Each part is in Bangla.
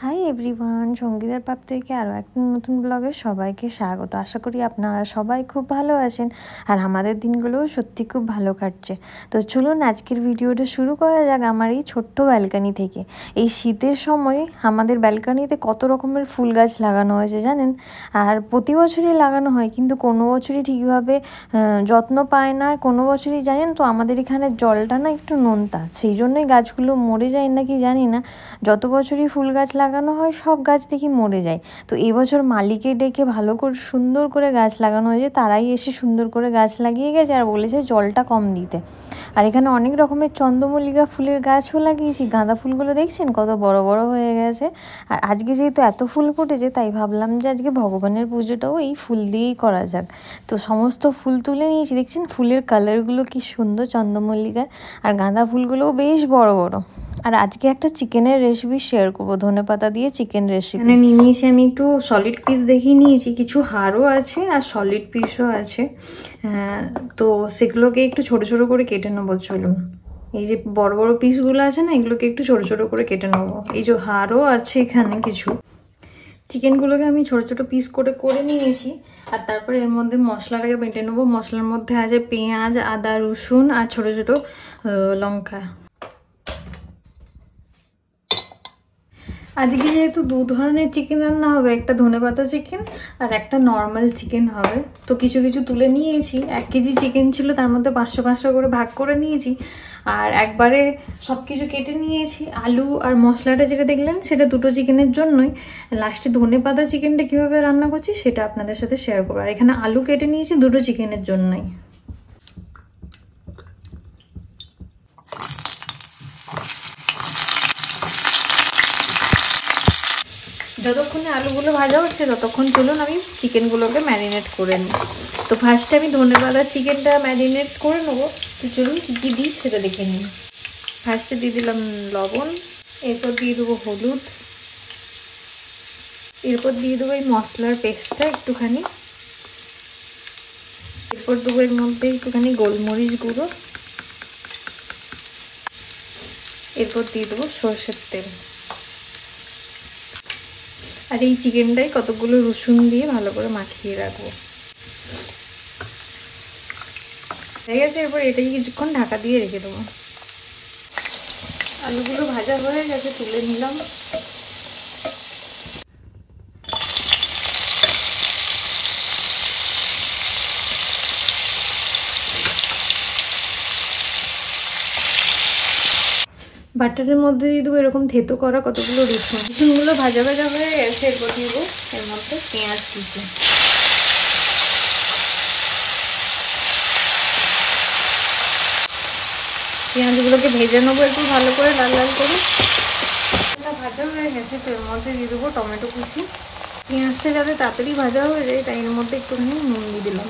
হাই এভরিওয়ান, সঙ্গীতার পাপ থেকে আরও একটা নতুন ব্লগে সবাইকে স্বাগত। আশা করি আপনারা সবাই খুব ভালো আছেন আর আমাদের দিনগুলোও সত্যি খুব ভালো কাটছে। তো চলুন আজকের ভিডিওটা শুরু করা যাক আমার এই ছোট্ট ব্যালকানি থেকে। এই শীতের সময় আমাদের ব্যালকানিতে কত রকমের ফুল গাছ লাগানো হয়েছে জানেন। আর প্রতি বছরই লাগানো হয়, কিন্তু কোনো বছরই ঠিকভাবে যত্ন পায় না। আর কোনো বছরই জানেন তো আমাদের এখানে জলটা না একটু নোনতা, সেই জন্যই গাছগুলো মরে যায় নাকি জানি না। যত বছরই ফুল গাছ লাগানো হয় সব গাছ দেখি মরে যায়। তো এবছর মালিকে ডেকে ভালো করে সুন্দর করে গাছ লাগানো হয়েছে, তারাই এসে সুন্দর করে গাছ লাগিয়ে গেছে আর বলেছে জলটা কম দিতে। আর এখানে অনেক রকমের চন্দ্রমল্লিকা ফুলের গাছও লাগিয়েছি। গাঁদা ফুলগুলো দেখছেন কত বড় বড় হয়ে গেছে। আর আজকে যেহেতু এত ফুল ফুটেছে তাই ভাবলাম যে আজকে ভগবানের পুজোটাও এই ফুল দিয়েই করা যাক। তো সমস্ত ফুল তুলে নিয়েছি, দেখছেন ফুলের কালারগুলো কি সুন্দর চন্দ্রমল্লিকার। আর গাঁদা ফুলগুলোও বেশ বড় বড়। আর আজকে একটা চিকেনের রেসিপি শেয়ার করবো, ধনেপাতা দিয়ে চিকেন রেসিপি। এখানে নিয়ে নিয়েছি আমি একটু সলিড পিস দেখিয়ে নিয়েছি, কিছু হাড়ও আছে আর সলিড পিসও আছে। তো সেগুলোকে একটু ছোট ছোট করে কেটে নেবো। চলুন, এই যে বড় বড় পিসগুলো আছে না, এগুলোকে একটু ছোট ছোট করে কেটে নেবো। এই যে হাড়ও আছে এখানে কিছু। চিকেনগুলোকে আমি ছোট ছোট পিস করে নিয়েছি। আর তারপরে এর মধ্যে মশলাটাকে বেটে নেবো। মশলার মধ্যে আছে পেঁয়াজ, আদা, রসুন আর ছোট ছোট লঙ্কা। আজকে যেহেতু দু ধরনের চিকেন রান্না হবে, একটা ধনেপাতা চিকেন আর একটা নর্মাল চিকেন হবে, তো কিছু কিছু তুলে নিয়েছি। 1 কেজি চিকেন ছিল, তার মধ্যে 500 500 করে ভাগ করে নিয়েছি। আর একবারে সব কিছু কেটে নিয়েছি। আলু আর মশলাটা যেটা দেখলেন সেটা দুটো চিকেনের জন্যই। লাস্টে ধনেপাতা চিকেনটা কীভাবে রান্না করছি সেটা আপনাদের সাথে শেয়ার করবো। আর এখানে আলু কেটে নিয়েছি দুটো চিকেনের জন্যই। যতক্ষণে আলুগুলো ভাজা হচ্ছে ততক্ষণ চলুন আমি চিকেনগুলোকে ম্যারিনেট করে নিই। তো ফার্স্টে আমি ধনেপাতার চিকেনটা ম্যারিনেট করে নেবো। তো চলুন কী কী দিই সেটা দেখে নিই। ফার্স্টে দিয়ে দিলাম লবণ, এরপর দিয়ে দেবো হলুদ, এরপর দিয়ে দেবো এই মশলার পেস্টটা একটুখানি, এরপর দেবো এর মধ্যে একটুখানি গোলমরিচ গুঁড়ো, এরপর দিয়ে দেবো সর্ষের তেল। আর এই চিকেনটাই কতগুলো রসুন দিয়ে ভালো করে মাখিয়ে রাখবো। হয়ে গেছে, এরপর এটাই কিছুক্ষণ ঢাকা দিয়ে রেখে দেবো। আলুগুলো ভাজা হয়ে গেছে, তুলে নিলাম। বাটারের মধ্যে দিয়ে দেবো এরকম থেতো করা কতগুলো রসুনগুলো ভাজা ভাজা হয়ে গেছে। এরপর দিব এর মধ্যে পেঁয়াজ কুচি। পেঁয়াজগুলোকে ভেজে নেবো একটু ভালো করে, লাল লাল করে। ভাজা হয়ে গেছে, তো এর মধ্যে দিয়ে দেবো টমেটো কুচি। পেঁয়াজটা যাতে তাড়াতাড়ি ভাজা হয়ে যায় তাই এর মধ্যে একটুখানি নুন দিয়ে দিলাম।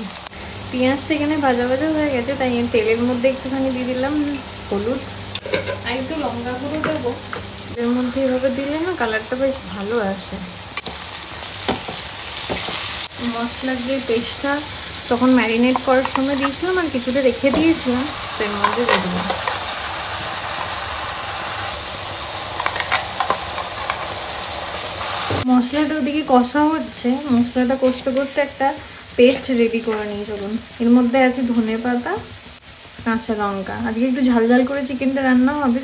পেঁয়াজটা এখানে ভাজা ভাজা হয়ে গেছে তাই তেলের মধ্যে একটুখানি দিয়ে দিলাম হলুদ আর একটু লঙ্কা গুঁড়ো দেবো। এর মধ্যে এভাবে দিলে না কালারটা বেশ ভালো আসে। মশলার যে পেস্টটা তখন ম্যারিনেট করার সময় দিয়েছিলাম আর কিছুটা রেখে দিয়েছিলাম, তো এর মধ্যে দিয়ে দেবো। মশলাটা ওদিকে কষা হচ্ছে, মশলাটা কষতে কষতে একটা পেস্ট রেডি করে নিই। চলুন, এর মধ্যে আছে ধনেপাতা, কাঁচা লঙ্কা। আজকে একটু ঝাল ঝাল করে চিকেনটা রান্না হবে,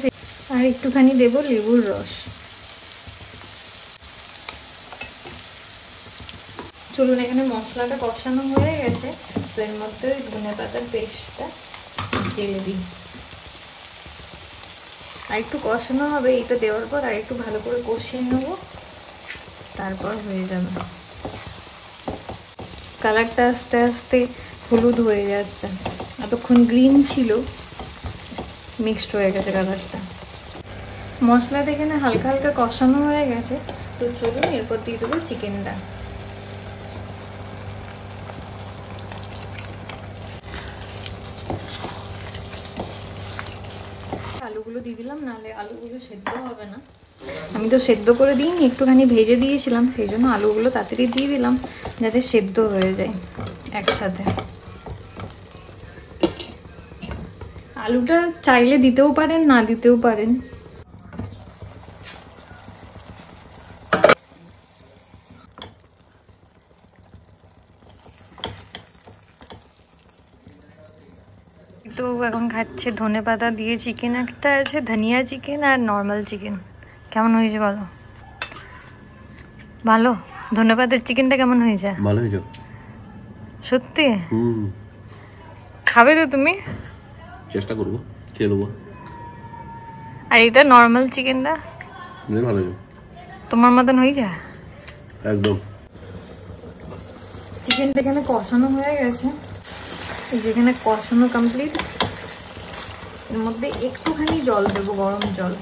আর একটুখানি দেবো লেবুর রস। চলুন, এখানে মশলাটা কষানো হয়ে গেছে, তো এর মধ্যে ওই ধনেপাতার পেস্টটা ঢেলে দিই। আর একটু কষানো হবে, এটা দেওয়ার পর আর একটু ভালো করে কষিয়ে নেবো, তারপর হয়ে যাবে। কালারটা আস্তে আস্তে হলুদ হয়ে যাচ্ছে, এতক্ষণ গ্রিন ছিল, মিক্সড হয়ে গেছে কালারটা। মশলাটা এখানে হালকা হালকা কষানো হয়ে গেছে, তো চলুন এরপর দিয়ে দেবো চিকেনটা। আলুগুলো দিয়ে দিলাম, নাহলে আলুগুলো সেদ্ধ হবে না। আমি তো সেদ্ধ করে দিইনি, একটুখানি ভেজে দিয়েছিলাম, সেই জন্য আলুগুলো তাড়াতাড়ি দিয়ে দিলাম যাতে সেদ্ধ হয়ে যায় একসাথে। আলুটা চাইলে দিতেও পারেন, না দিতেও পারেন। তো এখন খাচ্ছে ধনেপাতা দিয়ে চিকেন, একটা আছে ধনিয়া চিকেন আর নর্মাল চিকেন। কেমন হয়েছে বলো? ভালো? ধনেপাতার চিকেনটা কেমন হয়েছে? ভালো হয়েছে সত্যি? খাবে তো তুমি? চেষ্টা করবো, খেয়ে দেবো। আর এটা নর্মাল চিকেনটা ভালো হয়েছে, তোমার মতন হয়ে যায় একদম। চিকেনটা এখানে কষানো হয়ে গেছে, এই যেখানে কষানো কমপ্লিট। এর মধ্যে একটুখানি জল দেবো, গরম জল।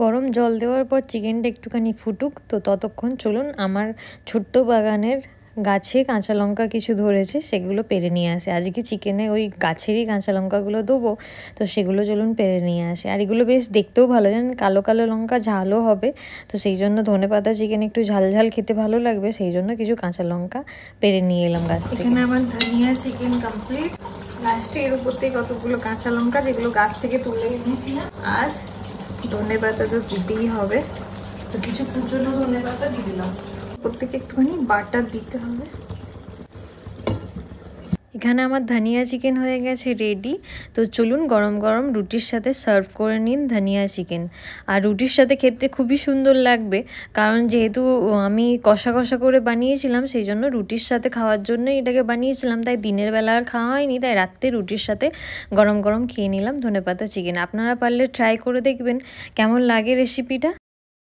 গরম জল দেওয়ার পর চিকেনটা একটুখানি ফুটুক, তো ততক্ষণ চলুন আমার ছোট্ট বাগানের গাছে কাঁচা লঙ্কা কিছু ধরেছে সেগুলো পেরে নিয়ে আসে। আজকে চিকেনে ওই গাছেরই কাঁচা লঙ্কাগুলো দেবো, তো সেগুলো চলুন পেরে নিয়ে আসে। আর এগুলো বেশ দেখতেও ভালো, জানেন, কালো কালো লঙ্কা, ঝালও হবে, তো সেই জন্য ধনেপাতা চিকেন একটু ঝাল ঝাল খেতে ভালো লাগবে, সেই জন্য কিছু কাঁচা লঙ্কা পেরে নিয়ে এলাম গাছ থেকে। এখানে আমার ধনিয়া চিকেন কমপ্লিট। লাস্টে এর উপর থেকে কতগুলো কাঁচা লঙ্কা যেগুলো গাছ থেকে তুলে এনেছিলাম, আর ধনেপাতা তো দিতেই হবে, তো কিছু কুচনো ধনেপাতা দিয়ে দিলাম। প্রত্যেকে একটুখানি বাটার দিতে হবে। এখানে আমার ধনিয়া চিকেন হয়ে গেছে রেডি, তো চলুন গরম গরম রুটির সাথে সার্ভ করে নিন ধনিয়া চিকেন। আর রুটির সাথে খেতে খুবই সুন্দর লাগবে, কারণ যেহেতু আমি কষা কষা করে বানিয়েছিলাম, সেই জন্য রুটির সাথে খাওয়ার জন্য এটাকে বানিয়েছিলাম, তাই দিনের বেলা আর খাওয়া হয়নি, তাই রাত্রে রুটির সাথে গরম গরম খেয়ে নিলাম ধনেপাতা চিকেন। আপনারা পারলে ট্রাই করে দেখবেন কেমন লাগে রেসিপিটা।